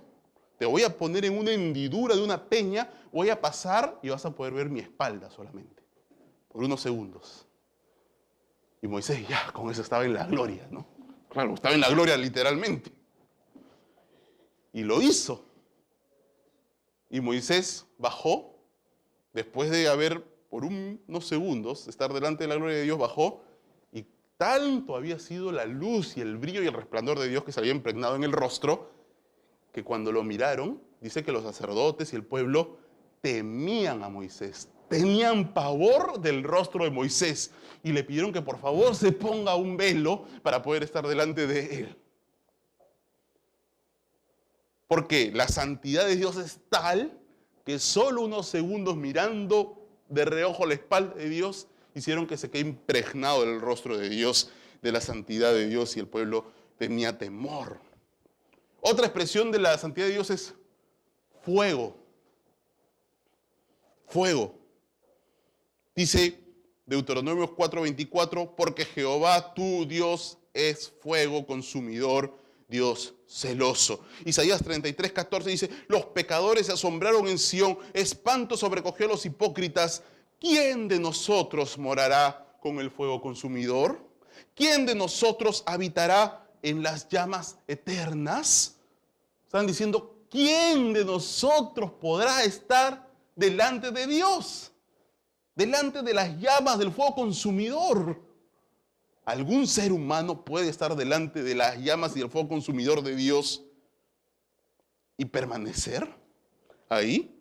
Te voy a poner en una hendidura de una peña. Voy a pasar y vas a poder ver mi espalda solamente. Por unos segundos. Y Moisés ya con eso estaba en la gloria, ¿no? Claro, estaba en la gloria literalmente. Y lo hizo. Y Moisés bajó, después de haber por unos segundos estar delante de la gloria de Dios, bajó, y tanto había sido la luz y el brillo y el resplandor de Dios que se había impregnado en el rostro, que cuando lo miraron, dice que los sacerdotes y el pueblo temían a Moisés, tenían pavor del rostro de Moisés, y le pidieron que por favor se ponga un velo para poder estar delante de él. Porque la santidad de Dios es tal que solo unos segundos mirando de reojo la espalda de Dios hicieron que se quede impregnado el rostro de Dios, de la santidad de Dios, y el pueblo tenía temor. Otra expresión de la santidad de Dios es fuego. Fuego. Dice Deuteronomio 4:24, porque Jehová tu Dios es fuego consumidor, Dios celoso. Isaías 33:14 dice, los pecadores se asombraron en Sión, espanto sobrecogió a los hipócritas. ¿Quién de nosotros morará con el fuego consumidor? ¿Quién de nosotros habitará en las llamas eternas? Están diciendo, ¿quién de nosotros podrá estar delante de Dios? Delante de las llamas del fuego consumidor. ¿Algún ser humano puede estar delante de las llamas y del fuego consumidor de Dios y permanecer ahí?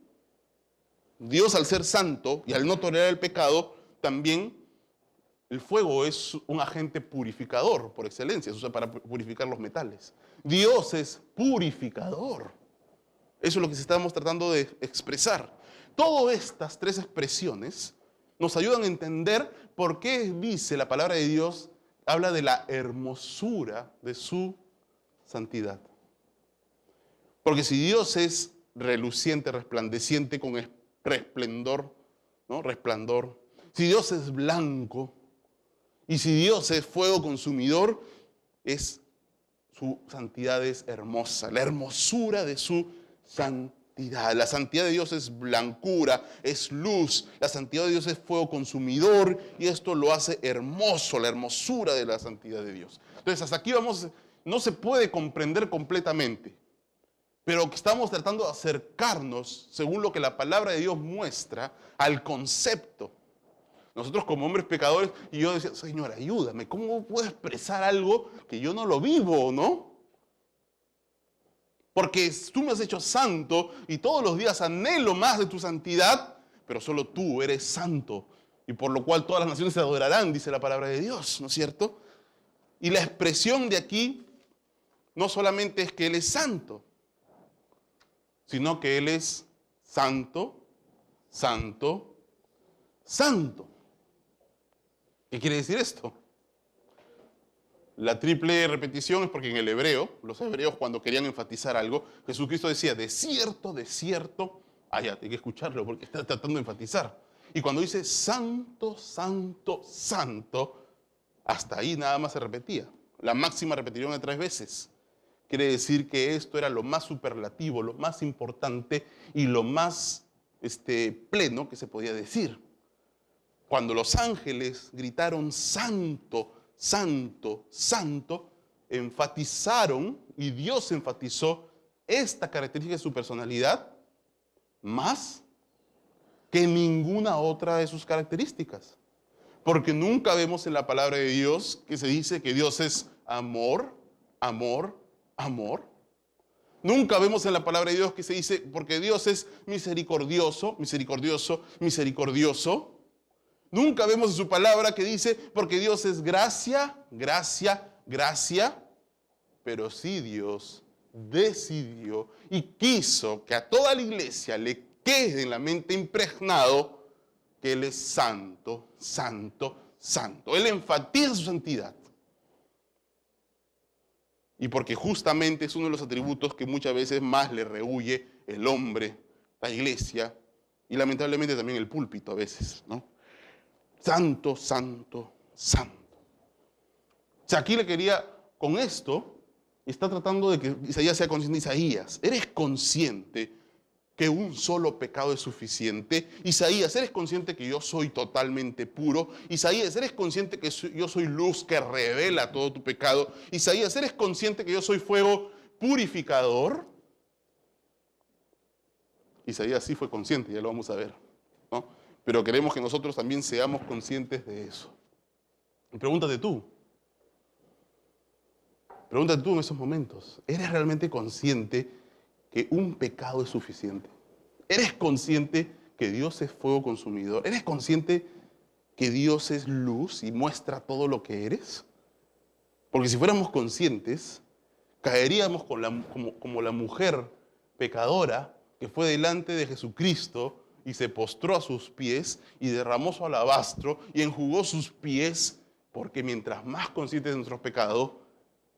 Dios, al ser santo y al no tolerar el pecado, también el fuego es un agente purificador por excelencia, se usa para purificar los metales. Dios es purificador. Eso es lo que estamos tratando de expresar. Todas estas tres expresiones nos ayudan a entender por qué dice la palabra de Dios, habla de la hermosura de su santidad. Porque si Dios es reluciente, resplandeciente, con resplendor, ¿no? Resplandor. Si Dios es blanco y si Dios es fuego consumidor, su santidad es hermosa, la hermosura de su santidad. La santidad de Dios es blancura, es luz. La santidad de Dios es fuego consumidor y esto lo hace hermoso, la hermosura de la santidad de Dios. Entonces, hasta aquí no se puede comprender completamente, pero estamos tratando de acercarnos, según lo que la palabra de Dios muestra, al concepto. Nosotros como hombres pecadores, y yo decía, Señor, ayúdame, ¿cómo puedo expresar algo que yo no lo vivo, no? Porque tú me has hecho santo y todos los días anhelo más de tu santidad, pero solo tú eres santo, y por lo cual todas las naciones te adorarán, dice la palabra de Dios, ¿no es cierto? Y la expresión de aquí no solamente es que Él es santo, sino que Él es santo, santo, santo. ¿Qué quiere decir esto? La triple repetición es porque en el hebreo, los hebreos cuando querían enfatizar algo, Jesucristo decía, de cierto, ya, hay que escucharlo porque está tratando de enfatizar. Y cuando dice santo, santo, santo, hasta ahí nada más se repetía. La máxima repetición de 3 veces. Quiere decir que esto era lo más superlativo, lo más importante y lo más pleno que se podía decir. Cuando los ángeles gritaron santo, santo, santo, enfatizaron y Dios enfatizó esta característica de su personalidad más que ninguna otra de sus características. Porque nunca vemos en la palabra de Dios que se dice que Dios es amor, amor, amor. Nunca vemos en la palabra de Dios que se dice porque Dios es misericordioso, misericordioso, misericordioso. Nunca vemos en su palabra que dice porque Dios es gracia, gracia, gracia. Pero sí Dios decidió y quiso que a toda la iglesia le quede en la mente impregnado que Él es santo, santo, santo. Él enfatiza su santidad. Y porque justamente es uno de los atributos que muchas veces más le rehúye el hombre, la iglesia y lamentablemente también el púlpito a veces, ¿no? Santo, santo, santo. O sea, aquí le quería, con esto, está tratando de que Isaías sea consciente. Isaías, ¿eres consciente que un solo pecado es suficiente? Isaías, ¿eres consciente que yo soy totalmente puro? Isaías, ¿eres consciente que yo soy luz que revela todo tu pecado? Isaías, ¿eres consciente que yo soy fuego purificador? Isaías sí fue consciente, ya lo vamos a ver, ¿no? Pero queremos que nosotros también seamos conscientes de eso. Y pregúntate tú en esos momentos, ¿eres realmente consciente que un pecado es suficiente? ¿Eres consciente que Dios es fuego consumidor? ¿Eres consciente que Dios es luz y muestra todo lo que eres? Porque si fuéramos conscientes, caeríamos como la mujer pecadora que fue delante de Jesucristo y se postró a sus pies y derramó su alabastro y enjugó sus pies, porque mientras más conscientes de nuestros pecados,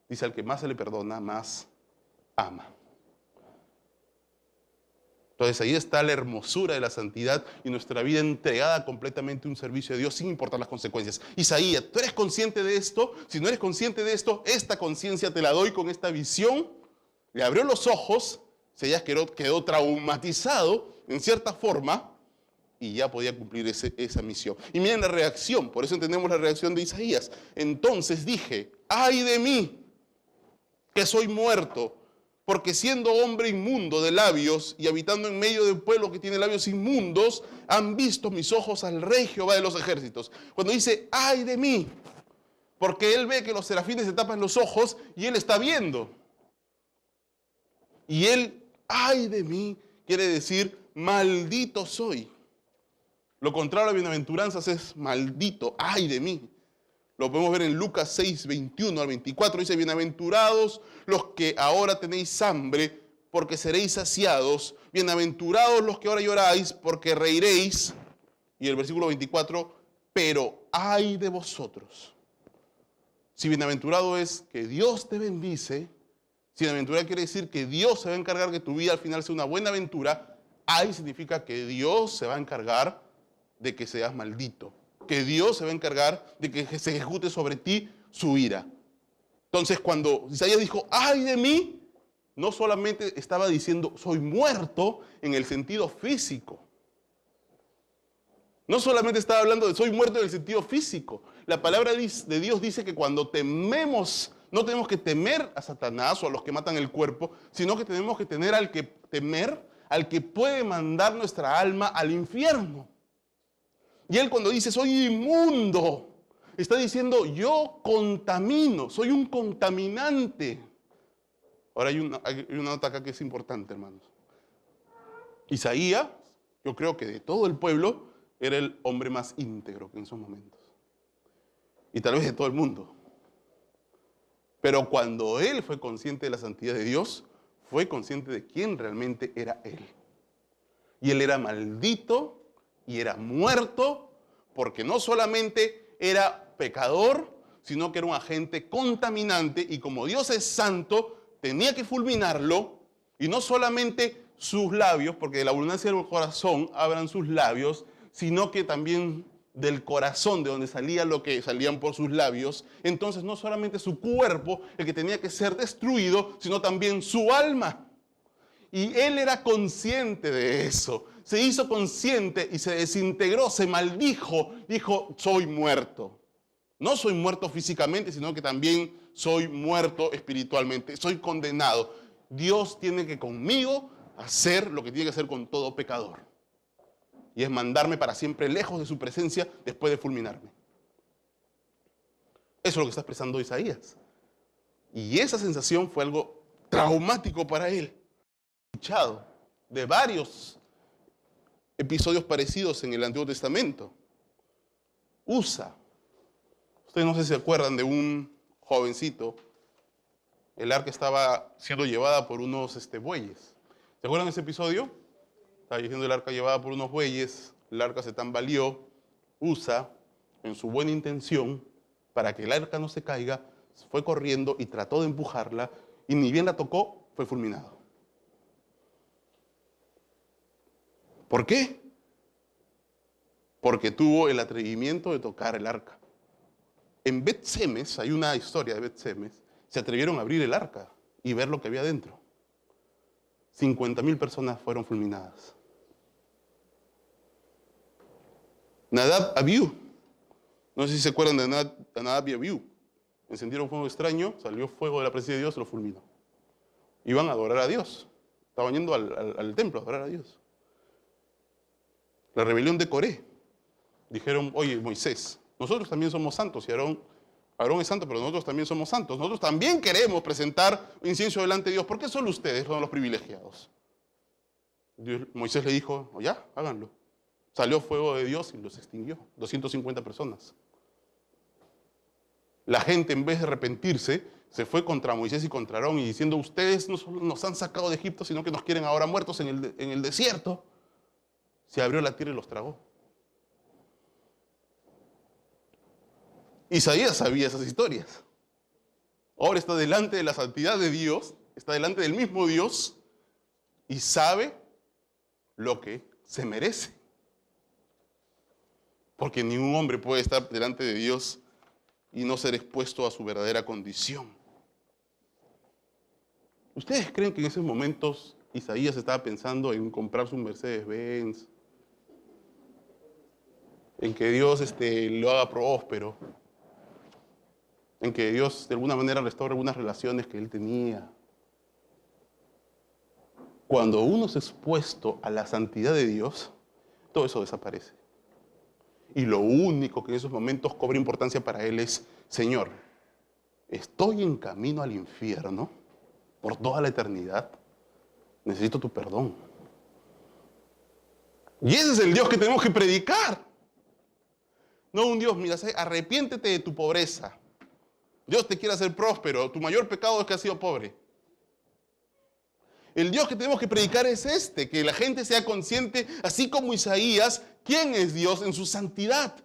dice, al que más se le perdona, más ama. Entonces ahí está la hermosura de la santidad y nuestra vida entregada completamente a un servicio de Dios sin importar las consecuencias. Isaías, ¿tú eres consciente de esto? Si no eres consciente de esto, esta conciencia te la doy con esta visión. Le abrió los ojos, Isaías quedó traumatizado en cierta forma y ya podía cumplir esa misión. Y miren la reacción, por eso entendemos la reacción de Isaías. Entonces dije, ¡ay de mí, que soy muerto! Porque siendo hombre inmundo de labios y habitando en medio de un pueblo que tiene labios inmundos, han visto mis ojos al Rey Jehová de los ejércitos. Cuando dice, ¡ay de mí! Porque él ve que los serafines se tapan los ojos y él está viendo. Y él, ¡ay de mí!, quiere decir, maldito soy. Lo contrario a bienaventuranzas es maldito, ¡ay de mí! Lo podemos ver en Lucas 6, 21 al 24. Dice, bienaventurados los que ahora tenéis hambre, porque seréis saciados. Bienaventurados los que ahora lloráis, porque reiréis. Y el versículo 24, pero ay de vosotros. Si bienaventurado es que Dios te bendice, si bienaventurado quiere decir que Dios se va a encargar que tu vida al final sea una buena aventura, ay significa que Dios se va a encargar de que seas maldito. Que Dios se va a encargar de que se ejecute sobre ti su ira. Entonces, cuando Isaías dijo, ¡ay de mí!, no solamente estaba diciendo, soy muerto en el sentido físico. No solamente estaba hablando de soy muerto en el sentido físico. La palabra de Dios dice que cuando tememos, no tenemos que temer a Satanás o a los que matan el cuerpo, sino que tenemos que temer al que puede mandar nuestra alma al infierno. Y él cuando dice, soy inmundo, está diciendo, yo contamino, soy un contaminante. Ahora hay una nota acá que es importante, hermanos. Isaías, yo creo que de todo el pueblo, era el hombre más íntegro en esos momentos. Y tal vez de todo el mundo. Pero cuando él fue consciente de la santidad de Dios, fue consciente de quién realmente era él. Y él era maldito, y era muerto, porque no solamente era pecador, sino que era un agente contaminante, y como Dios es santo, tenía que fulminarlo, y no solamente sus labios, porque de la abundancia del corazón abran sus labios, sino que también del corazón, de donde salía lo que salían por sus labios. Entonces no solamente su cuerpo el que tenía que ser destruido, sino también su alma. Y él era consciente de eso, se hizo consciente y se desintegró, se maldijo, dijo, soy muerto. No soy muerto físicamente, sino que también soy muerto espiritualmente, soy condenado. Dios tiene que conmigo hacer lo que tiene que hacer con todo pecador. Y es mandarme para siempre lejos de su presencia después de fulminarme. Eso es lo que está expresando Isaías. Y esa sensación fue algo traumático para él. Escuchado de varios episodios parecidos en el Antiguo Testamento. Usa. Ustedes no sé si se acuerdan de un jovencito. El arca estaba siendo llevada por unos bueyes. ¿Se acuerdan de ese episodio? Estaba diciendo el arca llevada por unos bueyes. El arca se tambaleó. Usa, en su buena intención, para que el arca no se caiga, fue corriendo y trató de empujarla. Y ni bien la tocó, fue fulminado. ¿Por qué? Porque tuvo el atrevimiento de tocar el arca. En Bet-Semes, hay una historia de Bet-Semes, se atrevieron a abrir el arca y ver lo que había dentro. 50,000 personas fueron fulminadas. Nadab Abiú, no sé si se acuerdan de Nadab y Abiú, encendieron fuego extraño, salió fuego de la presencia de Dios, lo fulminó. Iban a adorar a Dios, estaban yendo al templo a adorar a Dios. La rebelión de Coré. Dijeron, oye, Moisés, nosotros también somos santos y Aarón es santo, pero nosotros también somos santos. Nosotros también queremos presentar incienso delante de Dios. ¿Por qué solo ustedes son los privilegiados? Moisés le dijo, ya, háganlo. Salió fuego de Dios y los extinguió. 250 personas. La gente, en vez de arrepentirse, se fue contra Moisés y contra Aarón y diciendo, ustedes no solo nos han sacado de Egipto, sino que nos quieren ahora muertos en el desierto. Se abrió la tierra y los tragó. Isaías sabía esas historias. Ahora está delante de la santidad de Dios, está delante del mismo Dios y sabe lo que se merece. Porque ningún hombre puede estar delante de Dios y no ser expuesto a su verdadera condición. ¿Ustedes creen que en esos momentos Isaías estaba pensando en comprarse un Mercedes-Benz? En que Dios lo haga próspero. En que Dios de alguna manera restaure algunas relaciones que él tenía. Cuando uno es expuesto a la santidad de Dios, todo eso desaparece. Y lo único que en esos momentos cobra importancia para él es, Señor, estoy en camino al infierno por toda la eternidad. Necesito tu perdón. Y ese es el Dios que tenemos que predicar. No un Dios, mira, arrepiéntete de tu pobreza. Dios te quiere hacer próspero. Tu mayor pecado es que has sido pobre. El Dios que tenemos que predicar es que la gente sea consciente, así como Isaías, quién es Dios en su santidad.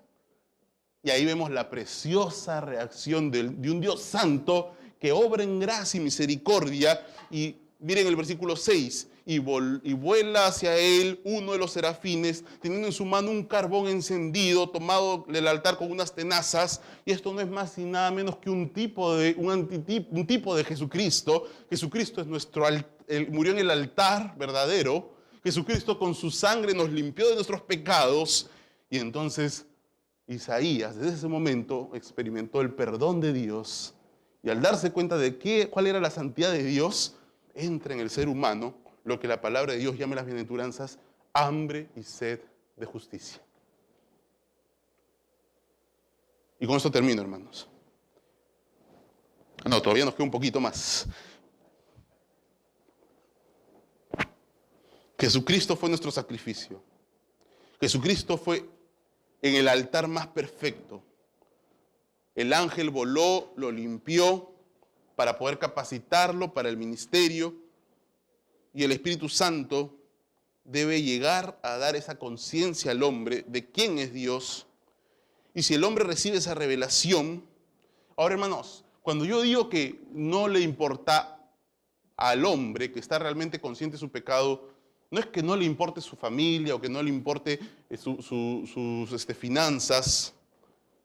Y ahí vemos la preciosa reacción de un Dios santo que obra en gracia y misericordia. Y miren el versículo 6, y vuela hacia él uno de los serafines, teniendo en su mano un carbón encendido, tomado del altar con unas tenazas. Y esto no es más y nada menos que un tipo de Jesucristo. Jesucristo es murió en el altar verdadero. Jesucristo con su sangre nos limpió de nuestros pecados. Y entonces Isaías, desde ese momento, experimentó el perdón de Dios. Y al darse cuenta de cuál era la santidad de Dios, entra en el ser humano lo que la palabra de Dios llama en las bienaventuranzas hambre y sed de justicia. Y con esto termino, hermanos. No, todavía nos queda un poquito más. Jesucristo fue nuestro sacrificio. Jesucristo fue en el altar más perfecto. El ángel voló, lo limpió para poder capacitarlo para el ministerio. Y el Espíritu Santo debe llegar a dar esa conciencia al hombre de quién es Dios. Y si el hombre recibe esa revelación, ahora hermanos, cuando yo digo que no le importa al hombre que está realmente consciente de su pecado, no es que no le importe su familia o que no le importe sus finanzas,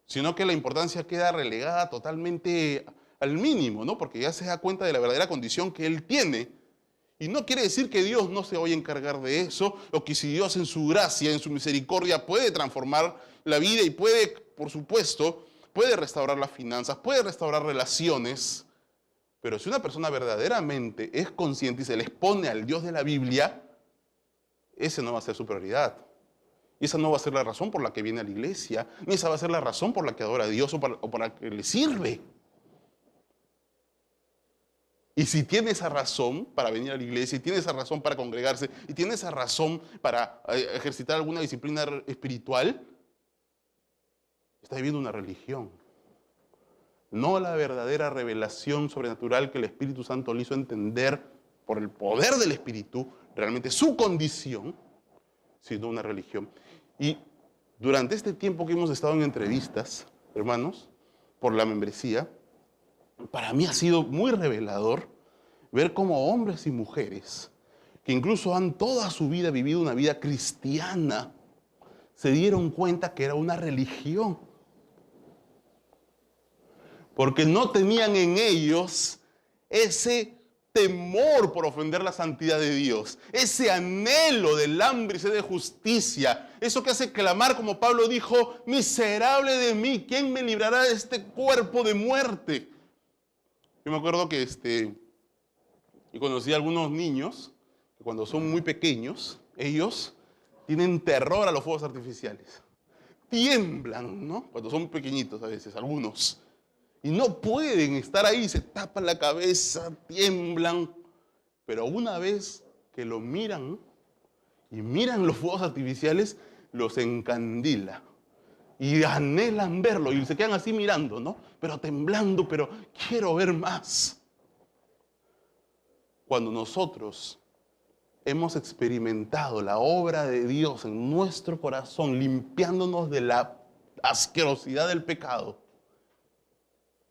sino que la importancia queda relegada totalmente al mínimo, ¿no? Porque ya se da cuenta de la verdadera condición que él tiene. Y no quiere decir que Dios no se vaya a encargar de eso, o que si Dios en su gracia, en su misericordia, puede transformar la vida y puede, por supuesto, puede restaurar las finanzas, puede restaurar relaciones. Pero si una persona verdaderamente es consciente y se le expone al Dios de la Biblia, ese no va a ser su prioridad. Y esa no va a ser la razón por la que viene a la iglesia, ni esa va a ser la razón por la que adora a Dios o para que le sirve. Y si tiene esa razón para venir a la iglesia, y tiene esa razón para congregarse, y tiene esa razón para ejercitar alguna disciplina espiritual, está viviendo una religión. No la verdadera revelación sobrenatural que el Espíritu Santo le hizo entender por el poder del Espíritu, realmente su condición, sino una religión. Y durante este tiempo que hemos estado en entrevistas, hermanos, por la membresía, para mí ha sido muy revelador ver cómo hombres y mujeres que incluso han toda su vida vivido una vida cristiana se dieron cuenta que era una religión. Porque no tenían en ellos ese temor por ofender la santidad de Dios, ese anhelo del hambre y sed de justicia, eso que hace clamar, como Pablo dijo, miserable de mí, ¿quién me librará de este cuerpo de muerte? Yo me acuerdo que yo conocí a algunos niños que cuando son muy pequeños, ellos tienen terror a los fuegos artificiales. Tiemblan, ¿no? Cuando son pequeñitos a veces, algunos. Y no pueden estar ahí, se tapan la cabeza, tiemblan. Pero una vez que lo miran y miran los fuegos artificiales, los encandila. y anhelan verlo y se quedan así mirando, ¿no? Pero temblando, pero quiero ver más. Cuando nosotros hemos experimentado la obra de Dios en nuestro corazón, limpiándonos de la asquerosidad del pecado,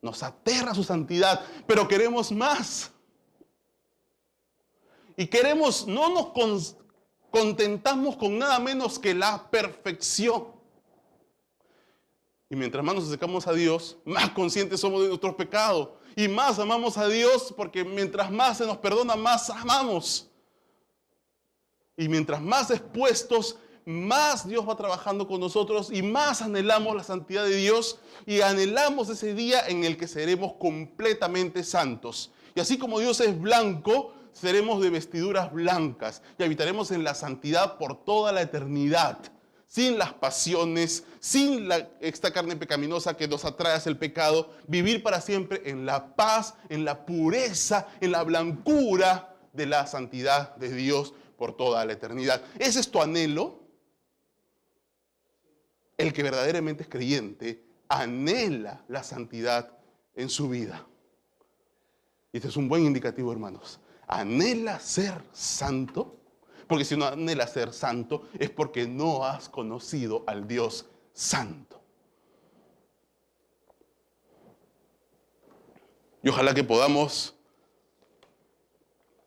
nos aterra su santidad, pero queremos más. Y queremos, no nos contentamos con nada menos que la perfección. Y mientras más nos acercamos a Dios, más conscientes somos de nuestros pecados. Y más amamos a Dios, porque mientras más se nos perdona, más amamos. Y mientras más expuestos, más Dios va trabajando con nosotros y más anhelamos la santidad de Dios y anhelamos ese día en el que seremos completamente santos. Y así como Dios es blanco, seremos de vestiduras blancas y habitaremos en la santidad por toda la eternidad, sin las pasiones, sin esta carne pecaminosa que nos atrae hacia el pecado, vivir para siempre en la paz, en la pureza, en la blancura de la santidad de Dios por toda la eternidad. ¿Ese es tu anhelo? El que verdaderamente es creyente anhela la santidad en su vida. Y este es un buen indicativo, hermanos. ¿Anhela ser santo? Porque si no anhela ser santo es porque no has conocido al Dios santo. Y ojalá que podamos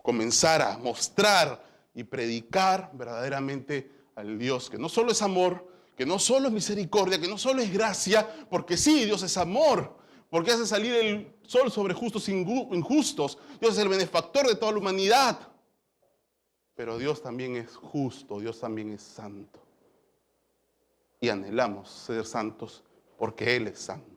comenzar a mostrar y predicar verdaderamente al Dios que no solo es amor, que no solo es misericordia, que no solo es gracia, porque sí, Dios es amor, porque hace salir el sol sobre justos e injustos. Dios es el benefactor de toda la humanidad. Pero Dios también es justo, Dios también es santo. Y anhelamos ser santos porque Él es santo.